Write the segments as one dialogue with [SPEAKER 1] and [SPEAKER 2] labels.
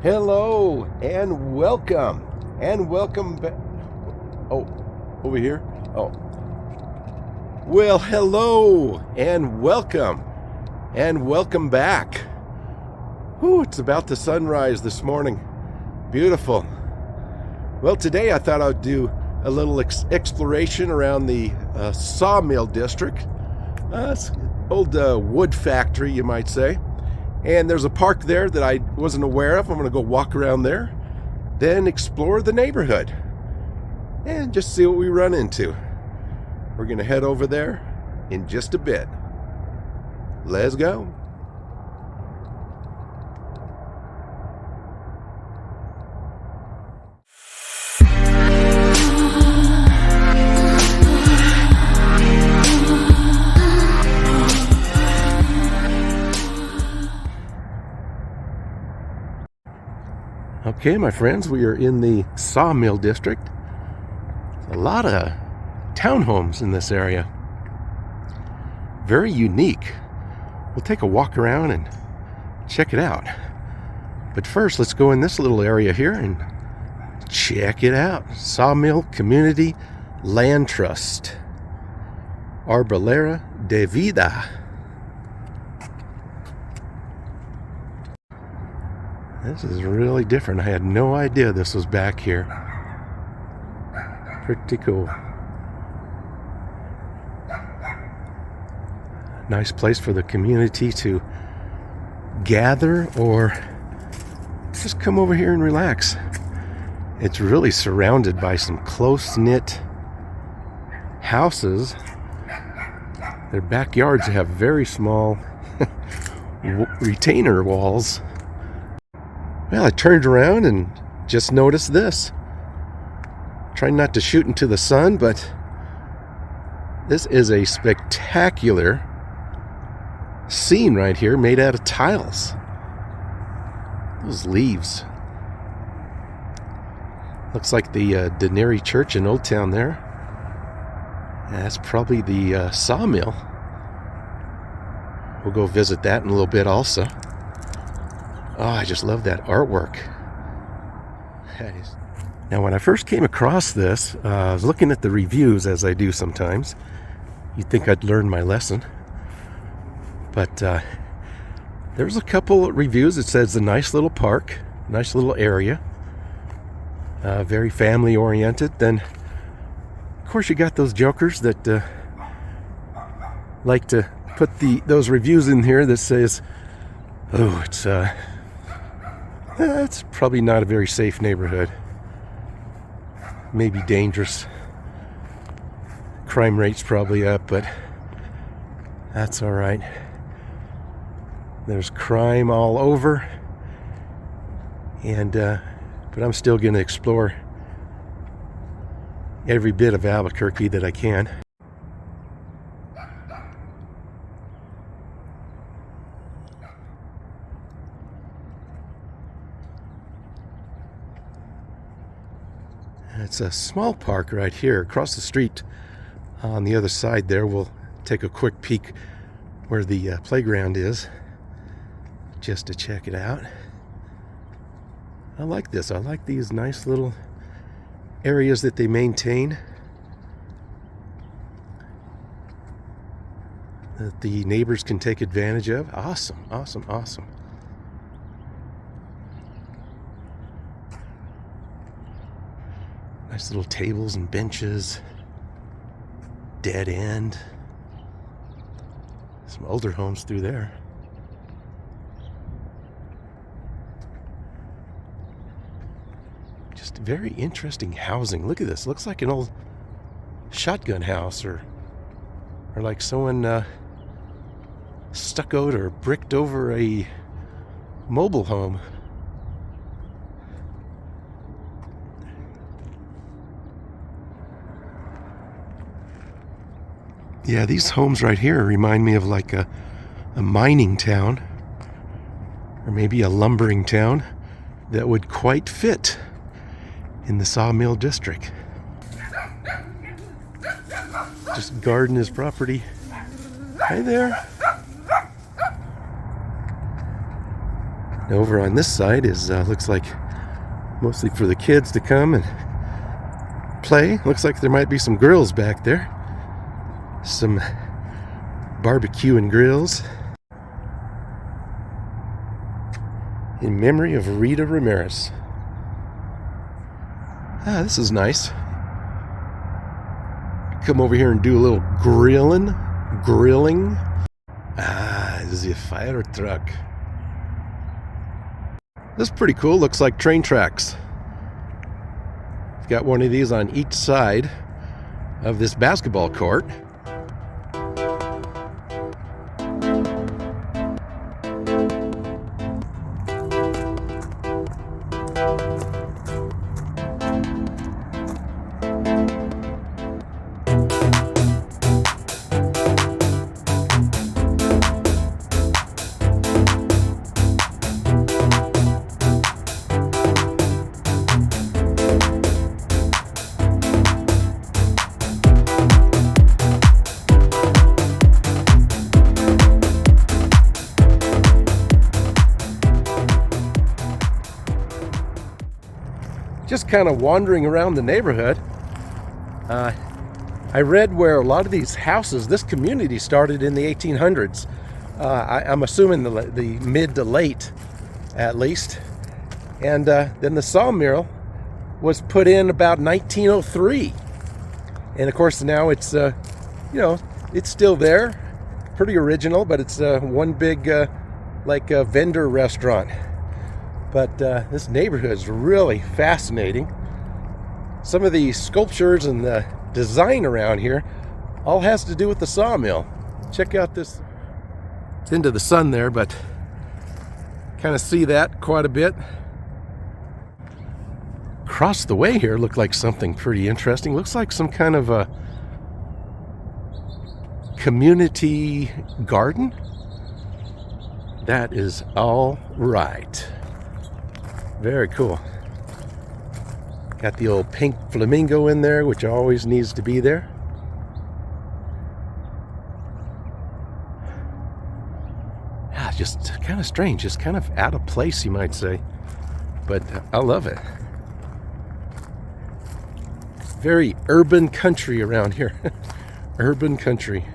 [SPEAKER 1] Hello and welcome back. Oh, over here? Oh. Well, hello and welcome back. Whew, it's about to sunrise this morning. Beautiful. Well, today I thought I'd do a little exploration around the Sawmill district. It's an old wood factory, you might say. And there's a park there that I wasn't aware of. I'm going to go walk around there, then explore the neighborhood, and just see what we run into. We're going to head over there in just a bit. Let's go. Okay, my friends, we are in the Sawmill district. A lot of townhomes in this area. Very unique. We'll take a walk around and check it out. But first, let's go in this little area here and check it out. Sawmill Community Land Trust. Arbolera de Vida. This is really different. I had no idea this was back here. Pretty cool. Nice place for the community to gather or just come over here and relax. It's really surrounded by some close-knit houses. Their backyards have very small retainer walls. Well, I turned around and just noticed this. Trying not to shoot into the sun, but this is a spectacular scene right here made out of tiles. Those leaves. Looks like the Eatery Church in Old Town there. That's probably the Sawmill. We'll go visit that in a little bit also. Oh, I just love that artwork. Now, when I first came across this, I was looking at the reviews, as I do sometimes. You'd think I'd learned my lesson. But there's a couple of reviews. It says a nice little park, nice little area, very family-oriented. Then, of course, you got those jokers that like to put those reviews in here that says, oh, it's probably not a very safe neighborhood. Maybe dangerous. Crime rate's probably up, but that's all right. There's crime all over, and but I'm still going to explore every bit of Albuquerque that I can. It's a small park right here across the street. On the other side there, we'll take a quick peek where the playground is, just to check it out. I like this. I like these nice little areas that they maintain, that the neighbors can take advantage of. Awesome, awesome, awesome. Nice little tables and benches. Dead end. Some older homes through there. Just very interesting housing. Look at this. Looks like an old shotgun house or like someone stuccoed or bricked over a mobile home. Yeah, these homes right here remind me of like a mining town, or maybe a lumbering town that would quite fit in the Sawmill district. Just garden his property. Hi there. Over on this side is looks like mostly for the kids to come and play. Looks like there might be some grills back there. Some barbecue and grills. In memory of Rita Ramirez. Ah, this is nice. Come over here and do a little grilling. Ah, this is a fire truck. This is pretty cool. Looks like train tracks. Got one of these on each side of this basketball court. Just kind of wandering around the neighborhood. I read where a lot of these houses, this community started in the 1800s. I'm assuming the mid to late, at least. And then the sawmill was put in about 1903. And of course now it's, it's still there. Pretty original, but it's one big, vendor restaurant. But this neighborhood is really fascinating. Some of the sculptures and the design around here all has to do with the sawmill. Check out this. It's into the sun there, but kind of see that quite a bit. Across the way here looked like something pretty interesting. Looks like some kind of a community garden. That is all right. Very cool. Got the old pink flamingo in there, which always needs to be there. Yeah, just kind of strange, just kind of out of place, you might say. But I love it. Very urban country around here. Urban country.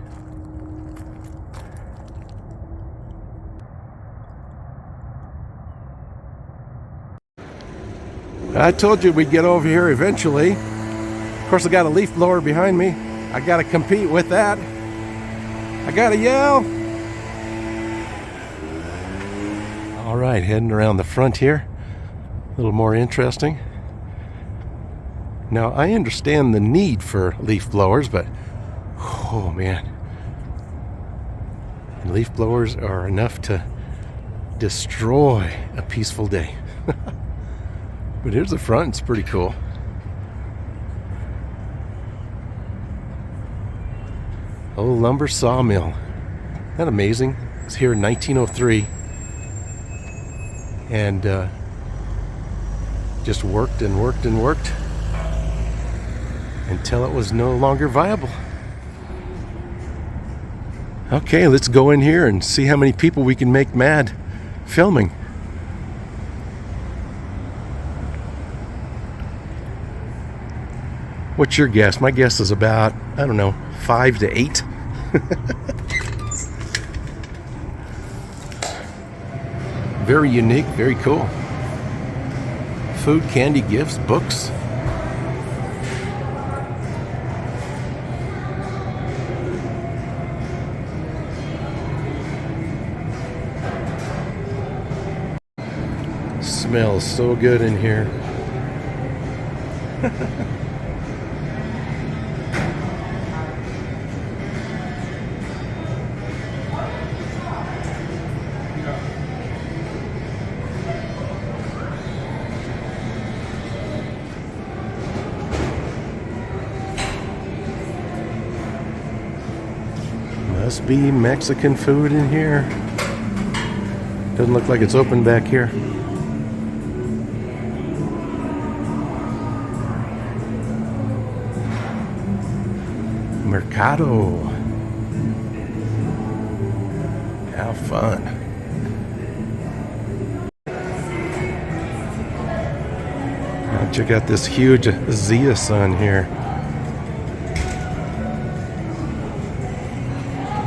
[SPEAKER 1] I told you we'd get over here eventually. Of course, I got a leaf blower behind me. I got to compete with that. I got to yell. All right, heading around the front here. A little more interesting. Now, I understand the need for leaf blowers, but oh man. Leaf blowers are enough to destroy a peaceful day. But here's the front, it's pretty cool. Old lumber sawmill. Isn't that amazing? It was here in 1903. And just worked and worked and worked until it was no longer viable. Okay, let's go in here and see how many people we can make mad filming. What's your guess? My guess is about, 5 to 8. Very unique, very cool. Food, candy, gifts, books. Smells so good in here. Must be Mexican food in here. Doesn't look like it's open back here. Mercado. How fun. Check out this huge Zia sun here.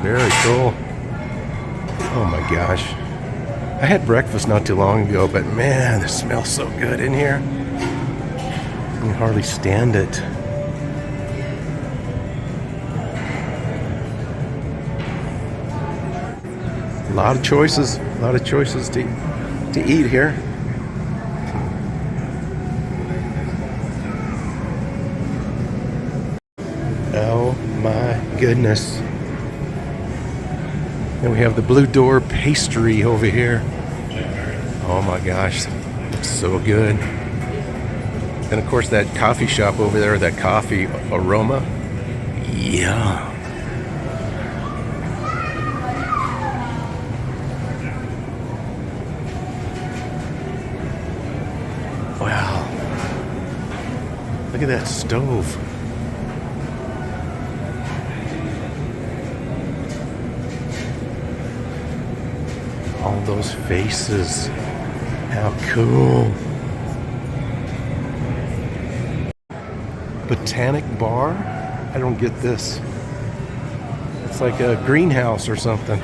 [SPEAKER 1] Very cool. Oh my gosh. I had breakfast not too long ago, but man, it smells so good in here. I can hardly stand it. A lot of choices to eat here. Oh my goodness. And we have the Blue Door pastry over here. Oh my gosh, looks so good. And of course that coffee shop over there, that coffee aroma. Yeah. Wow. Look at that stove. All those faces. How cool. Botanic bar? I don't get this. It's like a greenhouse or something.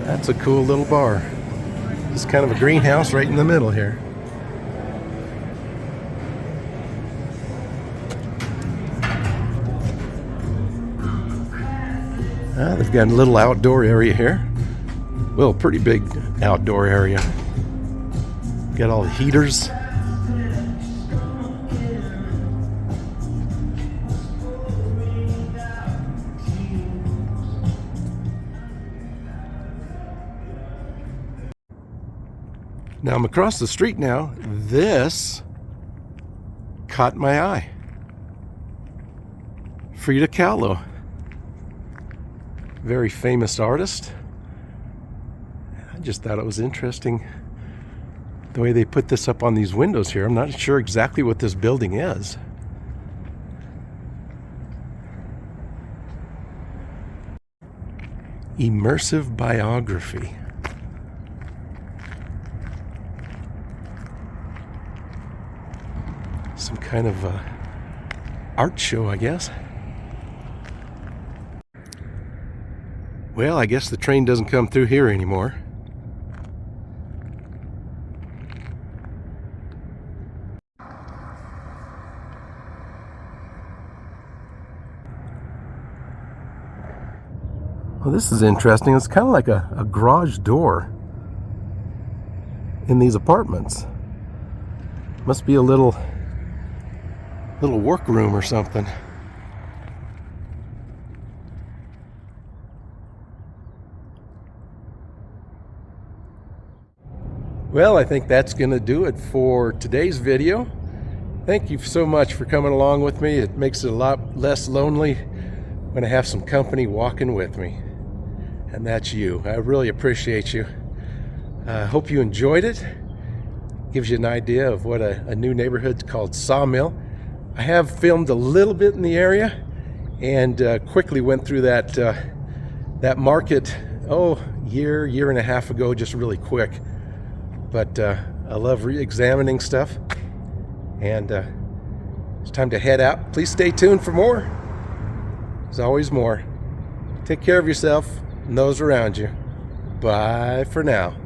[SPEAKER 1] That's a cool little bar. It's kind of a greenhouse right in the middle here. They've got a little outdoor area here. Well, pretty big outdoor area. Got all the heaters. Now I'm across the street now. This caught my eye. Frida Kahlo. Very famous artist. I just thought it was interesting the way they put this up on these windows here. I'm not sure exactly what this building is. Immersive biography. Some kind of art show, I guess. Well, I guess the train doesn't come through here anymore. Well, this is interesting. It's kind of like a garage door in these apartments. Must be a little workroom or something. Well, I think that's going to do it for today's video. Thank you so much for coming along with me. It makes it a lot less lonely when I have some company walking with me. And that's you. I really appreciate you. I hope you enjoyed it. Gives you an idea of what a new neighborhood called Sawmill. I have filmed a little bit in the area and quickly went through that market, year and a half ago, just really quick. But I love re-examining stuff, and it's time to head out. Please stay tuned for more. There's always more. Take care of yourself and those around you. Bye for now.